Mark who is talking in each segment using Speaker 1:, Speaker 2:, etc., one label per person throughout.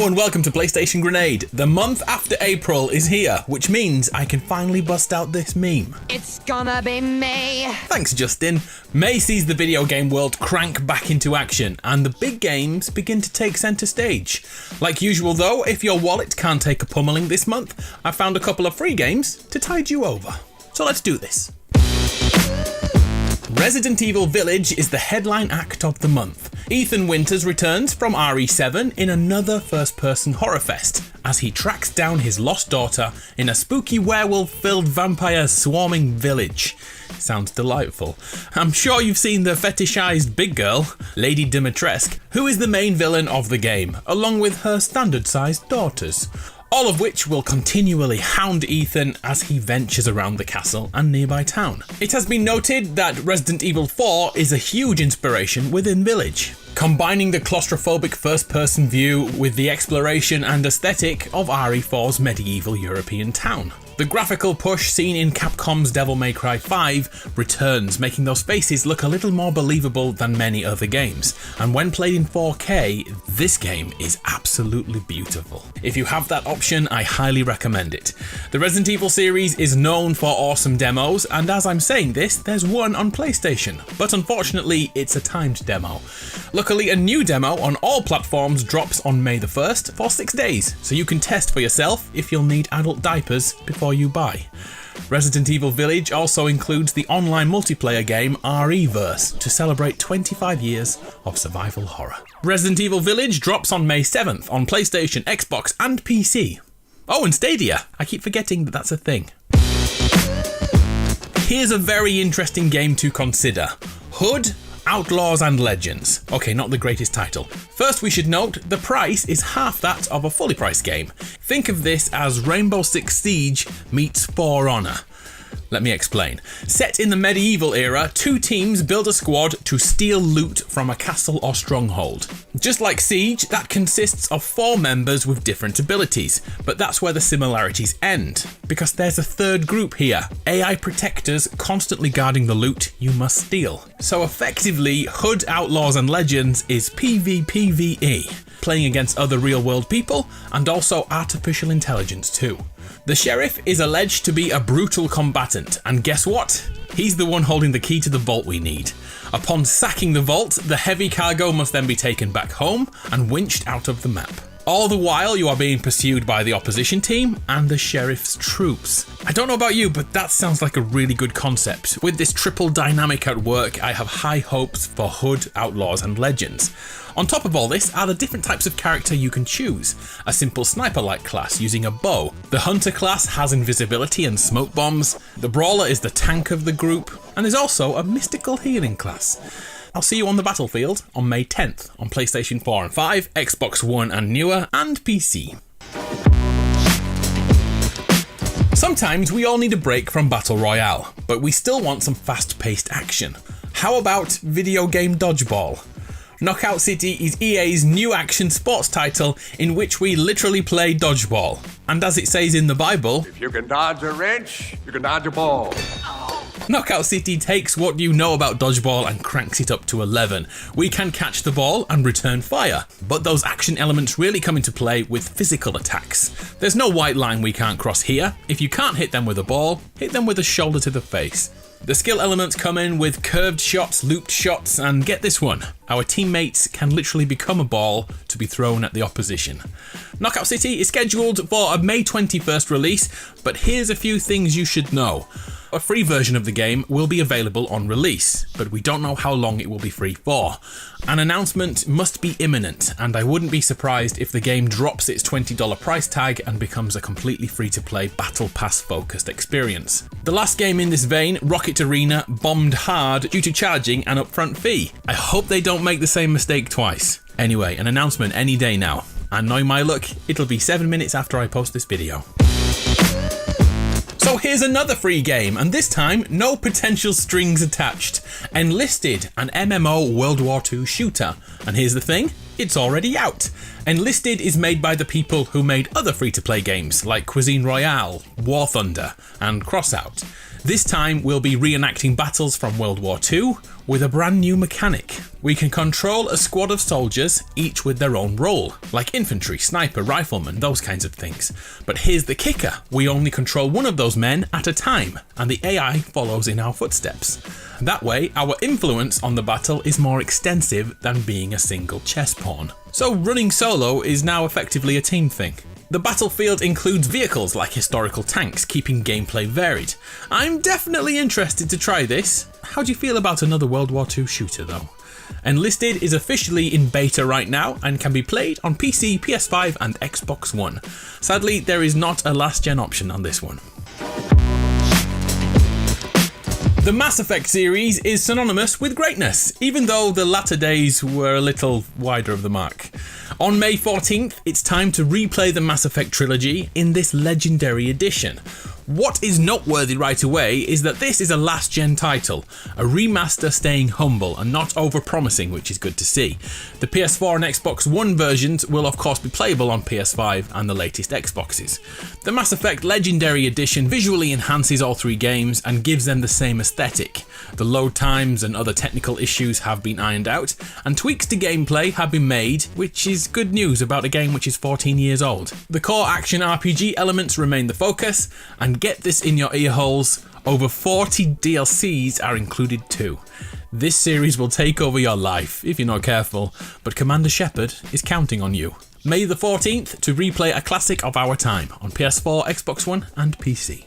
Speaker 1: Hello and welcome to PlayStation Grenade. The month after April is here, which means I can finally bust out this meme.
Speaker 2: It's gonna be May.
Speaker 1: Thanks, Justin. May sees the video game world crank back into action, and the big games begin to take centre stage. Like usual though, if your wallet can't take a pummeling this month, I found a couple of free games to tide you over. So let's do this. Resident Evil Village is the headline act of the month. Ethan Winters returns from RE7 in another first-person horror fest as he tracks down his lost daughter in a spooky werewolf-filled vampire swarming village. Sounds delightful. I'm sure you've seen the fetishized big girl, Lady Dimitrescu, who is the main villain of the game, along with her standard-sized daughters. All of which will continually hound Ethan as he ventures around the castle and nearby town. It has been noted that Resident Evil 4 is a huge inspiration within Village, combining the claustrophobic first-person view with the exploration and aesthetic of RE4's medieval European town. The graphical push seen in Capcom's Devil May Cry 5 returns, making those faces look a little more believable than many other games, and when played in 4K, this game is absolutely beautiful. If you have that option, I highly recommend it. The Resident Evil series is known for awesome demos, and as I'm saying this, there's one on PlayStation, but unfortunately it's a timed demo. Luckily, a new demo on all platforms drops on May the 1st for 6 days, so you can test for yourself if you'll need adult diapers before you buy. Resident Evil Village also includes the online multiplayer game RE-verse to celebrate 25 years of survival horror. Resident Evil Village drops on May 7th on PlayStation, Xbox and PC. Oh, and Stadia. I keep forgetting that that's a thing. Here's a very interesting game to consider. Hood, Outlaws and Legends. Okay, not the greatest title. First, we should note the price is half that of a fully priced game. Think of this as Rainbow Six Siege meets For Honor. Let me explain. Set in the medieval era, two teams build a squad to steal loot from a castle or stronghold. Just like Siege, that consists of 4 members with different abilities, but that's where the similarities end, because there's a third group here, AI protectors constantly guarding the loot you must steal. So effectively, Hood, Outlaws and Legends is PvPvE, playing against other real-world people and also artificial intelligence too. The sheriff is alleged to be a brutal combatant, and guess what? He's the one holding the key to the vault we need. Upon sacking the vault, the heavy cargo must then be taken back home and winched out of the map. All the while you are being pursued by the opposition team and the sheriff's troops. I don't know about you, but that sounds like a really good concept. With this triple dynamic at work, I have high hopes for Hood, Outlaws and Legends. On top of all this are the different types of character you can choose. A simple sniper-like class using a bow. The hunter class has invisibility and smoke bombs. The brawler is the tank of the group. And there's also a mystical healing class. I'll see you on the battlefield on May 10th on PlayStation 4 and 5, Xbox One and newer, and PC. Sometimes we all need a break from Battle Royale, but we still want some fast-paced action. How about video game Dodgeball? Knockout City is EA's new action sports title in which we literally play dodgeball. And as it says in the Bible,
Speaker 3: if you can dodge a wrench, you can dodge a ball.
Speaker 1: Knockout City takes what you know about dodgeball and cranks it up to 11. We can catch the ball and return fire, but those action elements really come into play with physical attacks. There's no white line we can't cross here. If you can't hit them with a ball, hit them with a shoulder to the face. The skill elements come in with curved shots, looped shots, and get this one. Our teammates can literally become a ball to be thrown at the opposition. Knockout City is scheduled for a May 21st release, but here's a few things you should know. A free version of the game will be available on release, but we don't know how long it will be free for. An announcement must be imminent, and I wouldn't be surprised if the game drops its $20 price tag and becomes a completely free-to-play Battle Pass-focused experience. The last game in this vein, Rocket Arena, bombed hard due to charging an upfront fee. I hope they don't make the same mistake twice. Anyway, an announcement any day now. And knowing my luck, it'll be 7 minutes after I post this video. So here's another free game, and this time, no potential strings attached. Enlisted, an MMO World War II shooter. And here's the thing, it's already out. Enlisted is made by the people who made other free-to-play games like Cuisine Royale, War Thunder, and Crossout. This time we'll be reenacting battles from World War II with a brand new mechanic. We can control a squad of soldiers, each with their own role, like infantry, sniper, rifleman, those kinds of things. But here's the kicker, we only control one of those men at a time, and the AI follows in our footsteps. That way, our influence on the battle is more extensive than being a single chess pawn. So running solo is now effectively a team thing. The battlefield includes vehicles like historical tanks, keeping gameplay varied. I'm definitely interested to try this. How do you feel about another World War II shooter though? Enlisted is officially in beta right now and can be played on PC, PS5 and Xbox One. Sadly, there is not a last gen option on this one. The Mass Effect series is synonymous with greatness, even though the latter days were a little wider of the mark. On May 14th, it's time to replay the Mass Effect trilogy in this legendary edition. What is noteworthy right away is that this is a last-gen title, a remaster staying humble and not over-promising, which is good to see. The PS4 and Xbox One versions will of course be playable on PS5 and the latest Xboxes. The Mass Effect Legendary Edition visually enhances all three games and gives them the same aesthetic. The load times and other technical issues have been ironed out, and tweaks to gameplay have been made, which is good news about a game which is 14 years old. The core action RPG elements remain the focus, and get this in your ear holes, over 40 DLCs are included too. This series will take over your life if you're not careful, but Commander Shepard is counting on you. May the 14th to replay a classic of our time on PS4, Xbox One and PC.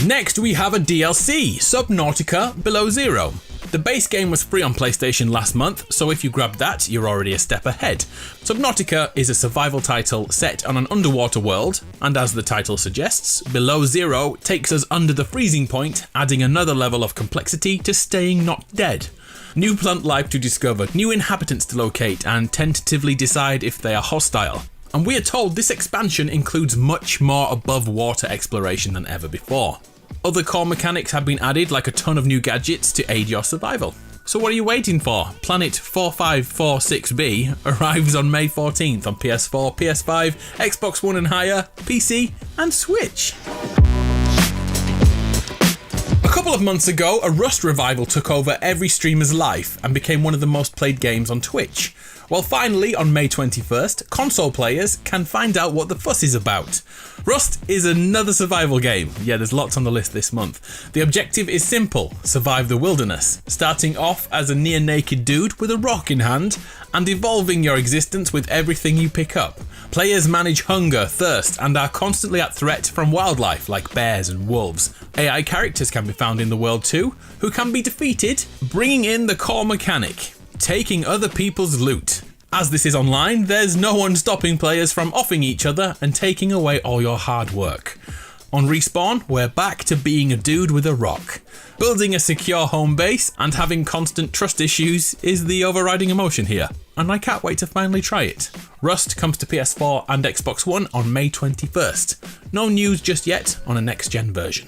Speaker 1: Next we have a DLC, Subnautica Below Zero. The base game was free on PlayStation last month, so if you grabbed that, you're already a step ahead. Subnautica is a survival title set on an underwater world, and as the title suggests, Below Zero takes us under the freezing point, adding another level of complexity to staying not dead. New plant life to discover, new inhabitants to locate, and tentatively decide if they are hostile. And we are told this expansion includes much more above water exploration than ever before. Other core mechanics have been added, like a ton of new gadgets to aid your survival. So what are you waiting for? Planet 4546b arrives on May 14th on PS4, PS5, Xbox One and higher, PC and Switch. A couple of months ago, a Rust revival took over every streamer's life and became one of the most played games on Twitch. Well, finally, on May 21st, console players can find out what the fuss is about. Rust is another survival game. Yeah, there's lots on the list this month. The objective is simple, survive the wilderness, starting off as a near-naked dude with a rock in hand, and evolving your existence with everything you pick up. Players manage hunger, thirst, and are constantly at threat from wildlife like bears and wolves. AI characters can be found in the world too, who can be defeated, bringing in the core mechanic, taking other people's loot. As this is online, there's no one stopping players from offing each other and taking away all your hard work. On Respawn, we're back to being a dude with a rock. Building a secure home base and having constant trust issues is the overriding emotion here, and I can't wait to finally try it. Rust comes to PS4 and Xbox One on May 21st. No news just yet on a next-gen version.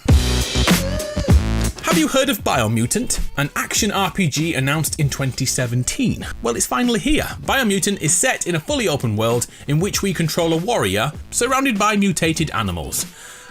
Speaker 1: Have you heard of Biomutant? An action RPG announced in 2017. Well, it's finally here. Biomutant is set in a fully open world in which we control a warrior surrounded by mutated animals.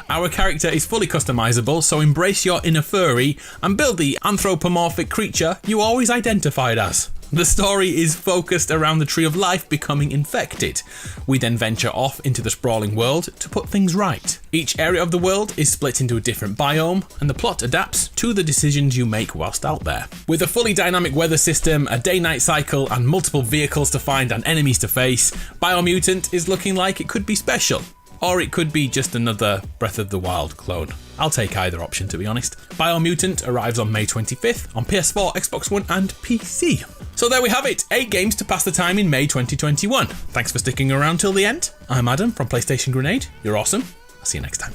Speaker 1: Our character is fully customizable, so embrace your inner furry and build the anthropomorphic creature you always identified as. The story is focused around the Tree of Life becoming infected. We then venture off into the sprawling world to put things right. Each area of the world is split into a different biome, and the plot adapts to the decisions you make whilst out there. With a fully dynamic weather system, a day-night cycle, and multiple vehicles to find and enemies to face, Biomutant is looking like it could be special. Or it could be just another Breath of the Wild clone. I'll take either option, to be honest. Biomutant arrives on May 25th on PS4, Xbox One and PC. So there we have it, 8 games to pass the time in May 2021. Thanks for sticking around till the end. I'm Adam from PlayStation Grenade. You're awesome. I'll see you next time.